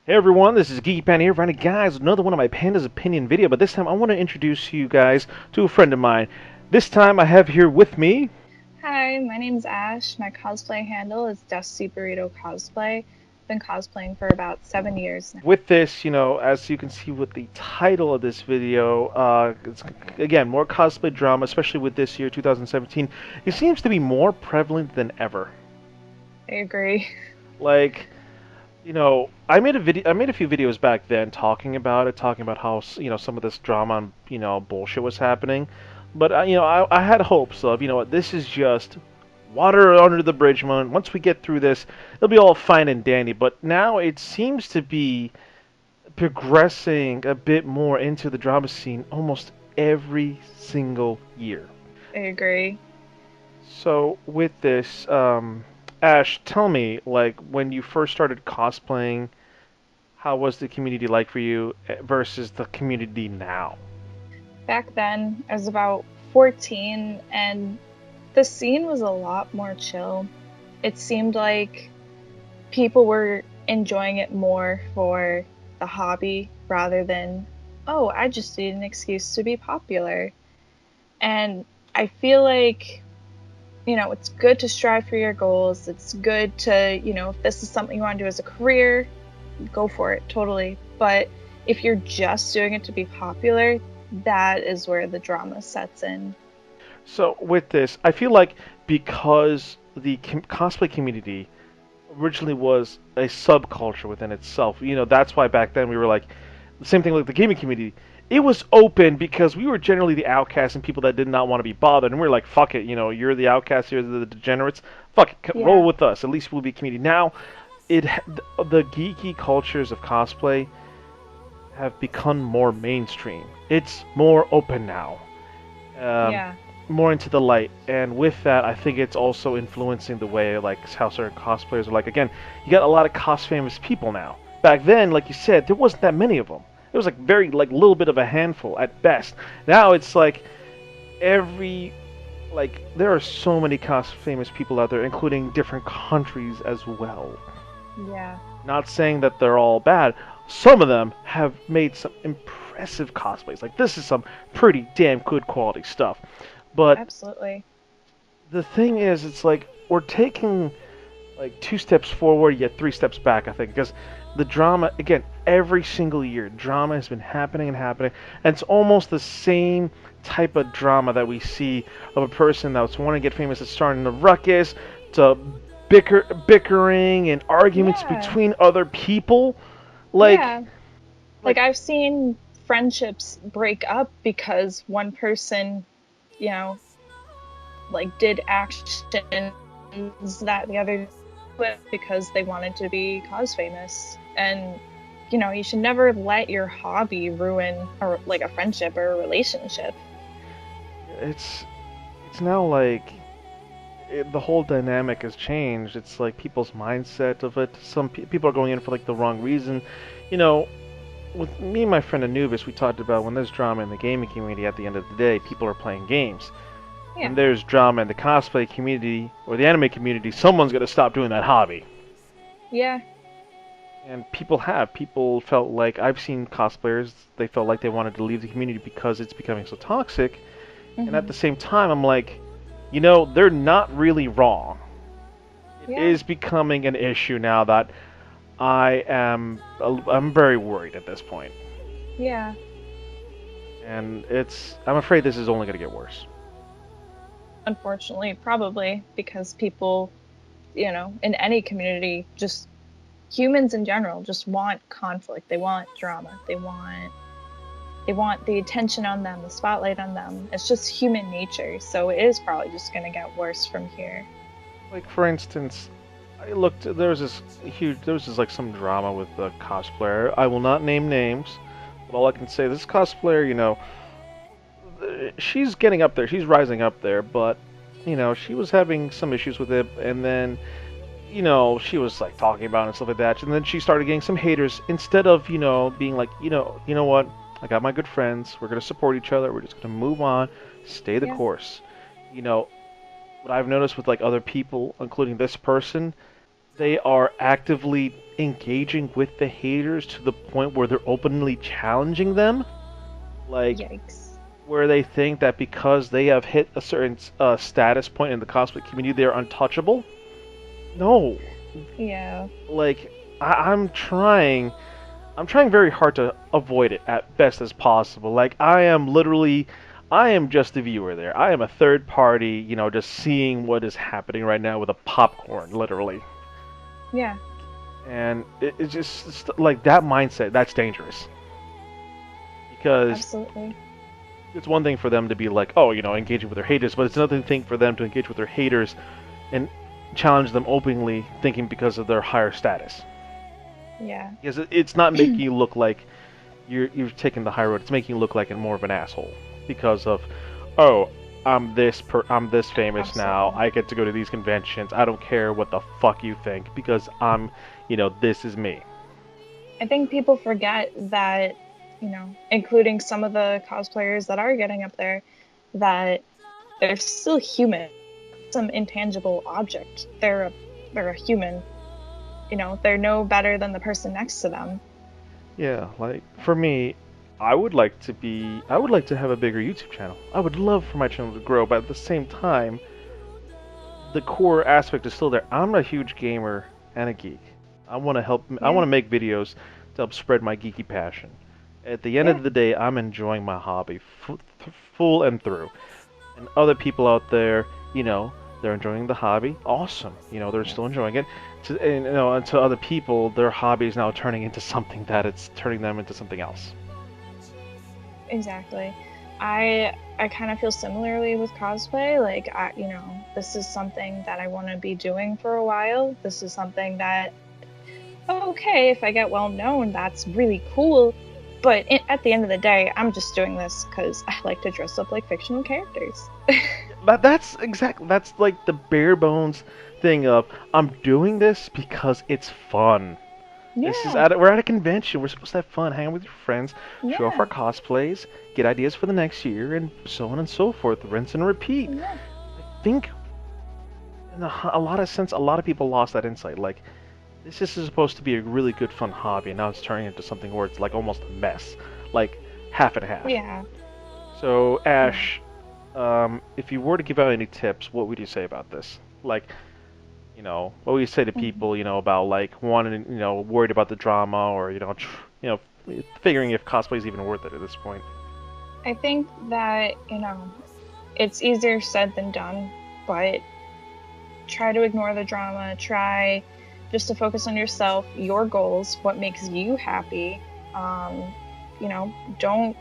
Hey everyone, this is Geeky Panda here, finding guys another one of my Panda's Opinion video, but this time I want to introduce you guys to a friend of mine. This time I have here with me. Hi, my name's Ash. My cosplay handle is Dusty Burrito Cosplay. Been cosplaying for about 7 years now. With this, as you can see with the title of this video, it's, again, more cosplay drama, especially with this year, 2017. It seems to be more prevalent than ever. I agree. Like, I made a few videos back then talking about how, some of this drama and, bullshit was happening. But, I had hopes of, what, this is just water under the bridge, man. Once we get through this, it'll be all fine and dandy. But now it seems to be progressing a bit more into the drama scene almost every single year. I agree. So with this, Ash, tell me, like, when you first started cosplaying, how was the community like for you versus the community now? Back then, I was about 14, and the scene was a lot more chill. It seemed like people were enjoying it more for the hobby rather than, oh, I just need an excuse to be popular. And I feel like it's good to strive for your goals. It's good to, if this is something you want to do as a career, go for it, totally. But if you're just doing it to be popular, that is where the drama sets in. So with this, I feel like because the cosplay community originally was a subculture within itself, that's why back then we were like the same thing like the gaming community. It was open because we were generally the outcasts and people that did not want to be bothered, and we were like, "Fuck it, you're the outcasts, you're the degenerates. Fuck it, roll Yeah, with us. At least we'll be a community." Now, the geeky cultures of cosplay have become more mainstream. It's more open now, um, yeah, more into the light, and with that, I think it's also influencing the way like how certain cosplayers are. Like again, you got a lot of cos famous people now. Back then, like you said, there wasn't that many of them. It was like very like little bit of a handful at best. Now it's like every like there are so many cos famous people out there, including different countries as well. yeah, Not saying that they're all bad. Some of them have made some impressive cosplays. Like this is some pretty damn good quality stuff. But absolutely. the thing is, it's like we're taking like two steps forward yet three steps back. I think because the drama again every single year, drama has been happening and happening, and it's almost the same type of drama that we see of a person that's wanting to get famous, that's starting a ruckus, to bickering and arguments Yeah, between other people. Like, yeah. Like like I've seen friendships break up because one person, you know, like did actions that the other quit because they wanted to be cause famous. And you should never let your hobby ruin or like a friendship or a relationship. it's it's now like the whole dynamic has changed. It's like people's mindset of it. Some people are going in for like the wrong reason. You know, with me and my friend Anubis, we talked about when there's drama in the gaming community. At the end of the day, people are playing games. When Yeah. there's drama in the cosplay community or the anime community, someone's gonna stop doing that hobby. Yeah. And people felt like I've seen cosplayers. They felt like they wanted to leave the community because it's becoming so toxic. And at Hmm. the same time, I'm like, they're not really wrong. It Yeah. is becoming an issue now that I'm very worried at this point, Yeah. and I'm afraid this is only going to get worse. Unfortunately, probably because people, in any community, just humans in general just want conflict. They want drama. They want the attention on them, the spotlight on them. It's just human nature. So it is probably just going to get worse from here. Like for instance, there was this like some drama with a cosplayer. I will not name names, but all I can say this cosplayer, she's getting up there, she's rising up there, but she was having some issues with it, and then she was like talking about it and stuff like that. And then she started getting some haters instead of, being like, what? I got my good friends. We're gonna support each other. We're just gonna move on, stay the Yeah. course. You know, what I've noticed with like other people, including this person, they are actively engaging with the haters to the point where they're openly challenging them. Like, Yikes. where they think that because they have hit a certain status point in the cosplay community, they're untouchable. No. Yeah. Like, I'm trying very hard to avoid it at best as possible. Like, I am just a viewer there. I am a third party, just seeing what is happening right now with a popcorn, literally. Yeah. And it's just like that mindset, that's dangerous. Because Absolutely. it's one thing for them to be like, oh, engaging with their haters, but it's another thing for them to engage with their haters and challenge them openly, thinking because of their higher status. Yeah. Because it's not making you look like you've taken the high road. It's making you look like more of an asshole because of, oh, I'm this famous now. Absolutely. I get to go to these conventions. I don't care what the fuck you think because this is me. I think people forget that, including some of the cosplayers that are getting up there, that they're still human. Some intangible object. They're a human. They're no better than the person next to them. Yeah, like for me, I would like to have a bigger YouTube channel. I would love for my channel to grow, but at the same time, the core aspect is still there. I'm a huge gamer and a geek. I want to help. I want to make videos to help spread my geeky passion. At the end of the day, I'm enjoying my hobby full and through. And other people out there, they're enjoying the hobby. Awesome. They're still enjoying it. And to other people, their hobby is now turning into something that it's turning them into something else. Exactly. I kind of feel similarly with cosplay. Like, this is something that I want to be doing for a while. This is something that, okay, if I get well known, that's really cool. But at the end of the day, I'm just doing this because I like to dress up like fictional characters. But that's like the bare bones thing of, I'm doing this because it's fun. Yeah. We're at a convention. We're supposed to have fun, hang out with your friends, show off Yeah. our cosplays, get ideas for the next year, and so on and so forth. Rinse and repeat. Yeah. I think, in a lot of people lost that insight. Like, this is supposed to be a really good, fun hobby, and now it's turning into something where it's like almost a mess, like half and half. Yeah. So, Ash, if you were to give out any tips, what would you say about this? Like, what would you say to people, about like wanting, worried about the drama, or figuring if cosplay is even worth it at this point? I think that, it's easier said than done, but try to ignore the drama. Try just to focus on yourself, your goals, what makes you happy. Don't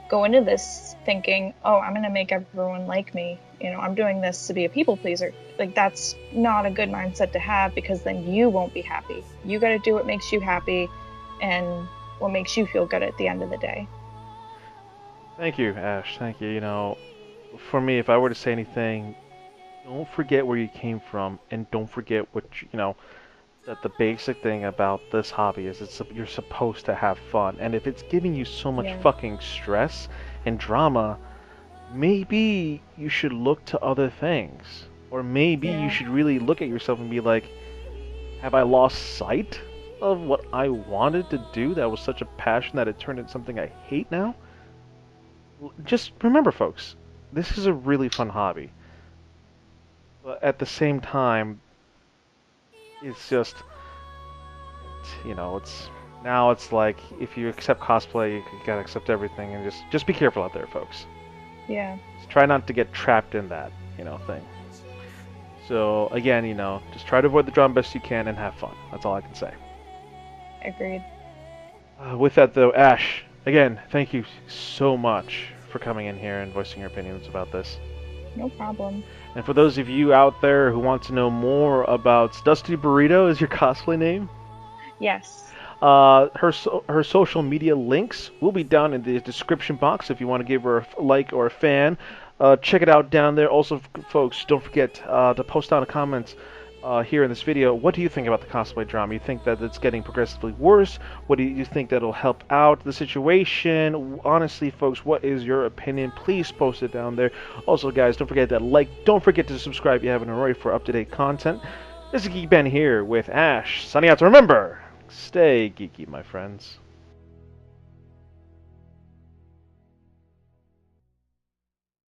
go into this thinking, oh, I'm going to make everyone like me. I'm doing this to be a people pleaser. Like, that's not a good mindset to have, because then you won't be happy. You got to do what makes you happy and what makes you feel good at the end of the day. Thank you, Ash. Thank you. For me, if I were to say anything, don't forget where you came from, and don't forget that the basic thing about this hobby is you're supposed to have fun. And if it's giving you so much fucking stress and drama, maybe you should look to other things. Or maybe you should really look at yourself and be like, have I lost sight of what I wanted to do that was such a passion that it turned into something I hate now? Just remember, folks, this is a really fun hobby. But at the same time, it's just, it's like, if you accept cosplay, you gotta accept everything, and just be careful out there, folks. Yeah. Just try not to get trapped in that, thing. So, again, just try to avoid the drama best you can and have fun. That's all I can say. Agreed. With that, though, Ash, again, thank you so much for coming in here and voicing your opinions about this. No problem. And for those of you out there who want to know more about Dusty Burrito, is your cosplay name? Yes. Her social media links will be down in the description box if you want to give her a like or a fan. Check it out down there. Also, folks, don't forget to post down a comment here in this video. What do you think about the cosplay drama? You think that it's getting progressively worse? What do you think that'll help out the situation? Honestly, folks, what is your opinion? Please post it down there. Also, guys, don't forget that like. Don't forget to subscribe if you haven't already for up-to-date content. This is Geek Ben here with Ash, signing out. To remember, Stay geeky, my friends.